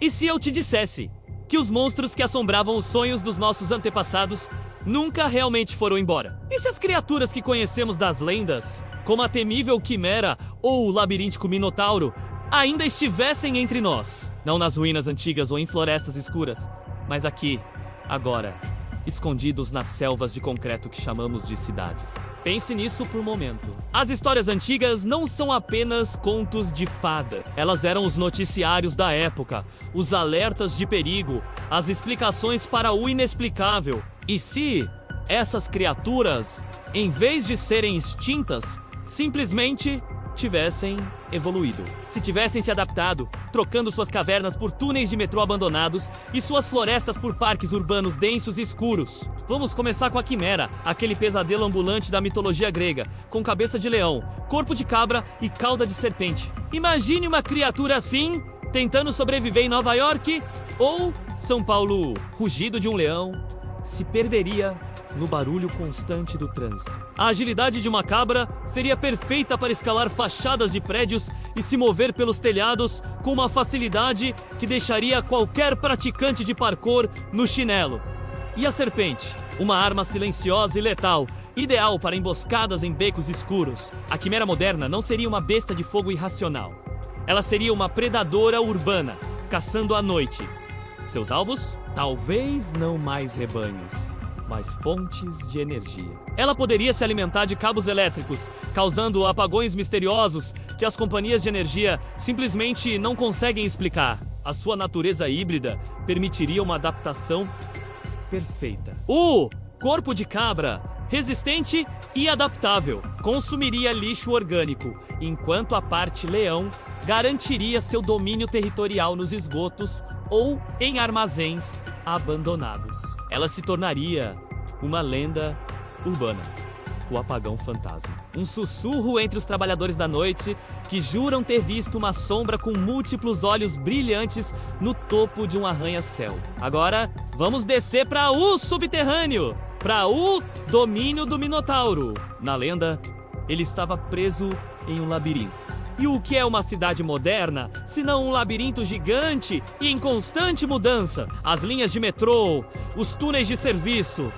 E se eu te dissesse que os monstros que assombravam os sonhos dos nossos antepassados nunca realmente foram embora? E se as criaturas que conhecemos das lendas, como a temível Quimera ou o labiríntico Minotauro, ainda estivessem entre nós? Não nas ruínas antigas ou em florestas escuras, mas aqui, agora, escondidos nas selvas de concreto que chamamos de cidades. Pense nisso por um momento. As histórias antigas não são apenas contos de fada. Elas eram os noticiários da época, os alertas de perigo, as explicações para o inexplicável. E se essas criaturas, em vez de serem extintas, simplesmente tivessem evoluído? Se tivessem se adaptado, trocando suas cavernas por túneis de metrô abandonados e suas florestas por parques urbanos densos e escuros. Vamos começar com a Quimera, aquele pesadelo ambulante da mitologia grega, com cabeça de leão, corpo de cabra e cauda de serpente. Imagine uma criatura assim, tentando sobreviver em Nova York ou São Paulo. Rugido de um leão se perderia no barulho constante do trânsito. A agilidade de uma cabra seria perfeita para escalar fachadas de prédios e se mover pelos telhados com uma facilidade que deixaria qualquer praticante de parkour no chinelo. E a serpente? Uma arma silenciosa e letal, ideal para emboscadas em becos escuros. A Quimera moderna não seria uma besta de fogo irracional. Ela seria uma predadora urbana, caçando à noite. Seus alvos? Talvez não mais rebanhos, mas fontes de energia. Ela poderia se alimentar de cabos elétricos, causando apagões misteriosos que as companhias de energia simplesmente não conseguem explicar. A sua natureza híbrida permitiria uma adaptação perfeita. O corpo de cabra, resistente e adaptável, consumiria lixo orgânico, enquanto a parte leão garantiria seu domínio territorial nos esgotos ou em armazéns abandonados. Ela se tornaria uma lenda urbana, o apagão fantasma. Um sussurro entre os trabalhadores da noite que juram ter visto uma sombra com múltiplos olhos brilhantes no topo de um arranha-céu. Agora, vamos descer para o subterrâneo, para o domínio do Minotauro. Na lenda, ele estava preso em um labirinto. E o que é uma cidade moderna, se não um labirinto gigante e em constante mudança? As linhas de metrô, os túneis de serviço,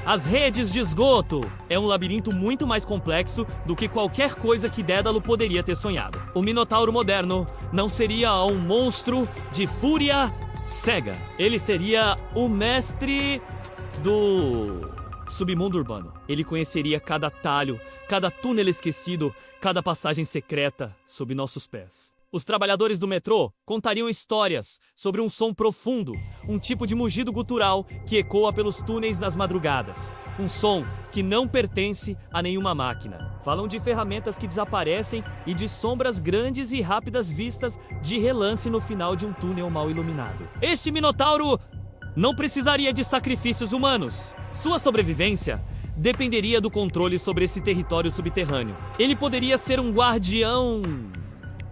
as redes de esgoto. É um labirinto muito mais complexo do que qualquer coisa que Dédalo poderia ter sonhado. O Minotauro moderno não seria um monstro de fúria cega. Ele seria o mestre do submundo urbano. Ele conheceria cada atalho, cada túnel esquecido, cada passagem secreta sob nossos pés. Os trabalhadores do metrô contariam histórias sobre um som profundo, um tipo de mugido gutural que ecoa pelos túneis nas madrugadas. Um som que não pertence a nenhuma máquina. Falam de ferramentas que desaparecem e de sombras grandes e rápidas vistas de relance no final de um túnel mal iluminado. Este Minotauro não precisaria de sacrifícios humanos. Sua sobrevivência dependeria do controle sobre esse território subterrâneo. Ele poderia ser um guardião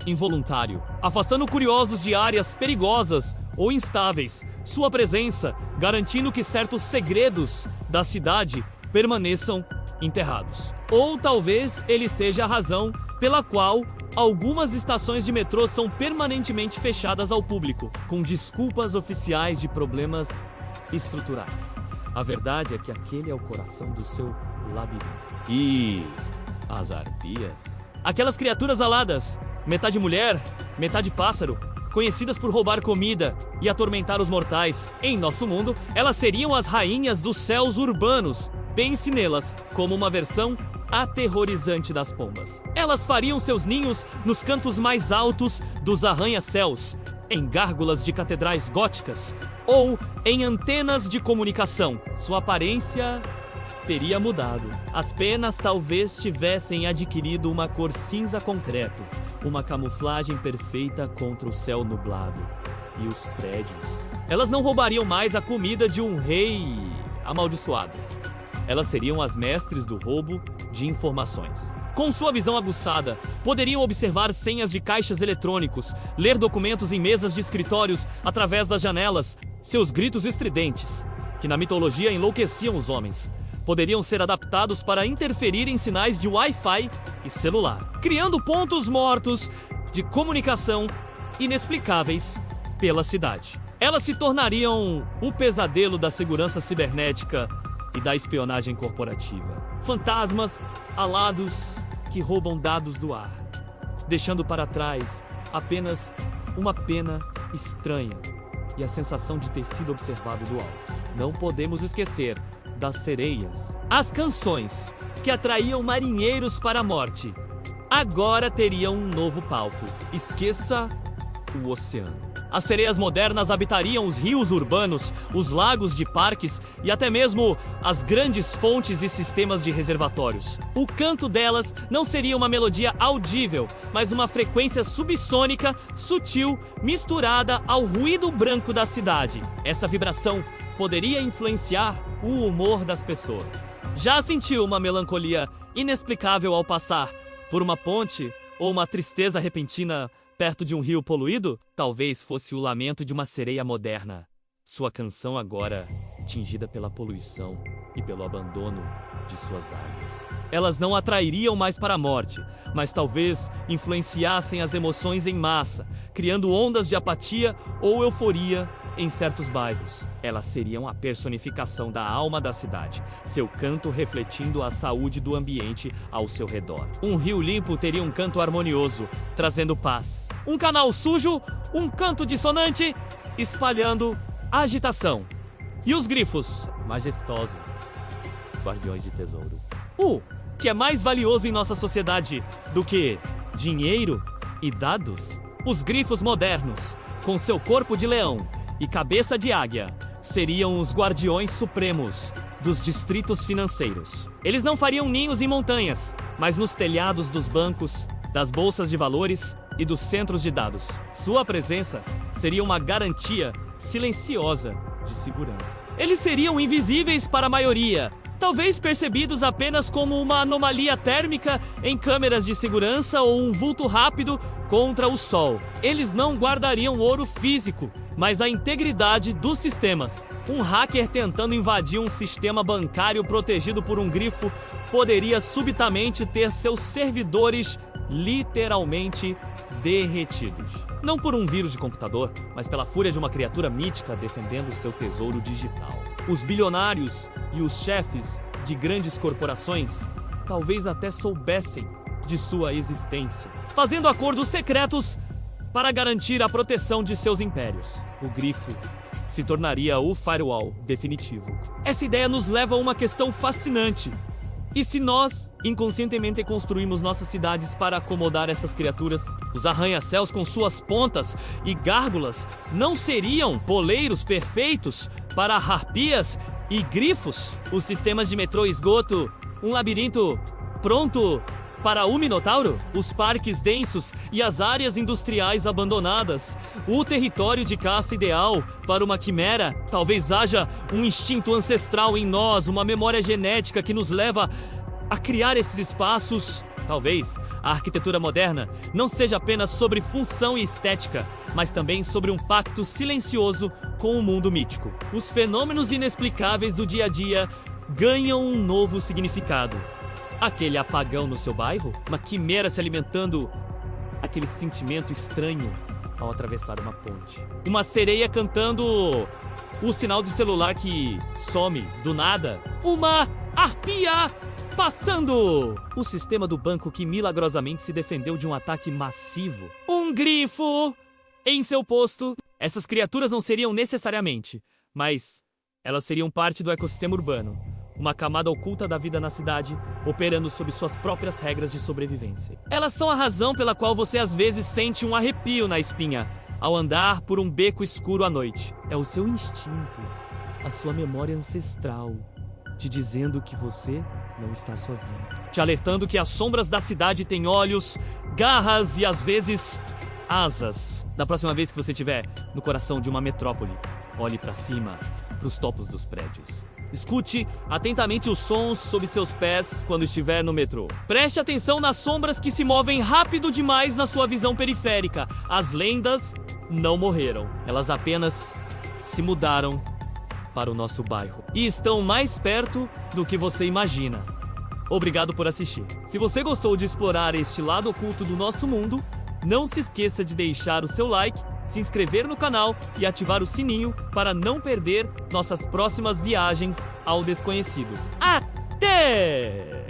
involuntário, afastando curiosos de áreas perigosas ou instáveis. Sua presença garantindo que certos segredos da cidade permaneçam enterrados. Ou talvez ele seja a razão pela qual algumas estações de metrô são permanentemente fechadas ao público, com desculpas oficiais de problemas estruturais. A verdade é que aquele é o coração do seu labirinto. E as arpias? Aquelas criaturas aladas, metade mulher, metade pássaro, conhecidas por roubar comida e atormentar os mortais. Em nosso mundo, elas seriam as rainhas dos céus urbanos. Pense nelas como uma versão aterrorizante das pombas. Elas fariam seus ninhos nos cantos mais altos dos arranha-céus, em gárgulas de catedrais góticas ou em antenas de comunicação. Sua aparência teria mudado. As penas talvez tivessem adquirido uma cor cinza concreto, uma camuflagem perfeita contra o céu nublado e os prédios. Elas não roubariam mais a comida de um rei amaldiçoado. Elas seriam as mestres do roubo de informações. Com sua visão aguçada, poderiam observar senhas de caixas eletrônicos, ler documentos em mesas de escritórios através das janelas. Seus gritos estridentes, que na mitologia enlouqueciam os homens, poderiam ser adaptados para interferir em sinais de Wi-Fi e celular, criando pontos mortos de comunicação inexplicáveis pela cidade. Elas se tornariam o pesadelo da segurança cibernética e da espionagem corporativa. Fantasmas alados que roubam dados do ar, deixando para trás apenas uma pena estranha e a sensação de ter sido observado do alto. Não podemos esquecer das sereias. As canções que atraíam marinheiros para a morte agora teriam um novo palco. Esqueça o oceano. As sereias modernas habitariam os rios urbanos, os lagos de parques e até mesmo as grandes fontes e sistemas de reservatórios. O canto delas não seria uma melodia audível, mas uma frequência subsônica, sutil, misturada ao ruído branco da cidade. Essa vibração poderia influenciar o humor das pessoas. Já sentiu uma melancolia inexplicável ao passar por uma ponte ou uma tristeza repentina perto de um rio poluído? Talvez fosse o lamento de uma sereia moderna. Sua canção agora tingida pela poluição e pelo abandono de suas águas. Elas não atrairiam mais para a morte, mas talvez influenciassem as emoções em massa, criando ondas de apatia ou euforia em certos bairros. Elas seriam a personificação da alma da cidade, seu canto refletindo a saúde do ambiente ao seu redor. Um rio limpo teria um canto harmonioso, trazendo paz. Um canal sujo, um canto dissonante, espalhando agitação. E os grifos, majestosos, guardiões de tesouros. O que é mais valioso em nossa sociedade do que dinheiro e dados? Os grifos modernos, com seu corpo de leão e cabeça de águia, seriam os guardiões supremos dos distritos financeiros. Eles não fariam ninhos em montanhas, mas nos telhados dos bancos, das bolsas de valores e dos centros de dados. Sua presença seria uma garantia silenciosa de segurança. Eles seriam invisíveis para a maioria, talvez percebidos apenas como uma anomalia térmica em câmeras de segurança ou um vulto rápido contra o sol. Eles não guardariam ouro físico, mas a integridade dos sistemas. Um hacker tentando invadir um sistema bancário protegido por um grifo poderia subitamente ter seus servidores literalmente derretidos. Não por um vírus de computador, mas pela fúria de uma criatura mítica defendendo seu tesouro digital. Os bilionários e os chefes de grandes corporações talvez até soubessem de sua existência, fazendo acordos secretos para garantir a proteção de seus impérios. O grifo se tornaria o firewall definitivo. Essa ideia nos leva a uma questão fascinante. E se nós, inconscientemente, construímos nossas cidades para acomodar essas criaturas, os arranha-céus com suas pontas e gárgulas não seriam poleiros perfeitos para harpias e grifos? Os sistemas de metrô e esgoto, um labirinto pronto para o Minotauro? Os parques densos e as áreas industriais abandonadas, o território de caça ideal para uma quimera? Talvez haja um instinto ancestral em nós, uma memória genética que nos leva a criar esses espaços. Talvez a arquitetura moderna não seja apenas sobre função e estética, mas também sobre um pacto silencioso com o mundo mítico. Os fenômenos inexplicáveis do dia a dia ganham um novo significado. Aquele apagão no seu bairro? Uma quimera se alimentando aquele sentimento estranho ao atravessar uma ponte. Uma sereia cantando o sinal de celular que some do nada. Uma arpia passando! O sistema do banco que milagrosamente se defendeu de um ataque massivo. Um grifo em seu posto. Essas criaturas não seriam necessariamente, mas elas seriam parte do ecossistema urbano. Uma camada oculta da vida na cidade, operando sob suas próprias regras de sobrevivência. Elas são a razão pela qual você às vezes sente um arrepio na espinha ao andar por um beco escuro à noite. É o seu instinto, a sua memória ancestral, te dizendo que você não está sozinho. Te alertando que as sombras da cidade têm olhos, garras e às vezes asas. Da próxima vez que você estiver no coração de uma metrópole, olhe para cima, para os topos dos prédios. Escute atentamente os sons sob seus pés quando estiver no metrô. Preste atenção nas sombras que se movem rápido demais na sua visão periférica. As lendas não morreram. Elas apenas se mudaram para o nosso bairro. E estão mais perto do que você imagina. Obrigado por assistir. Se você gostou de explorar este lado oculto do nosso mundo, não se esqueça de deixar o seu like, se inscrever no canal e ativar o sininho para não perder nossas próximas viagens ao desconhecido. Até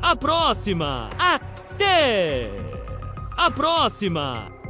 a próxima! Até a próxima!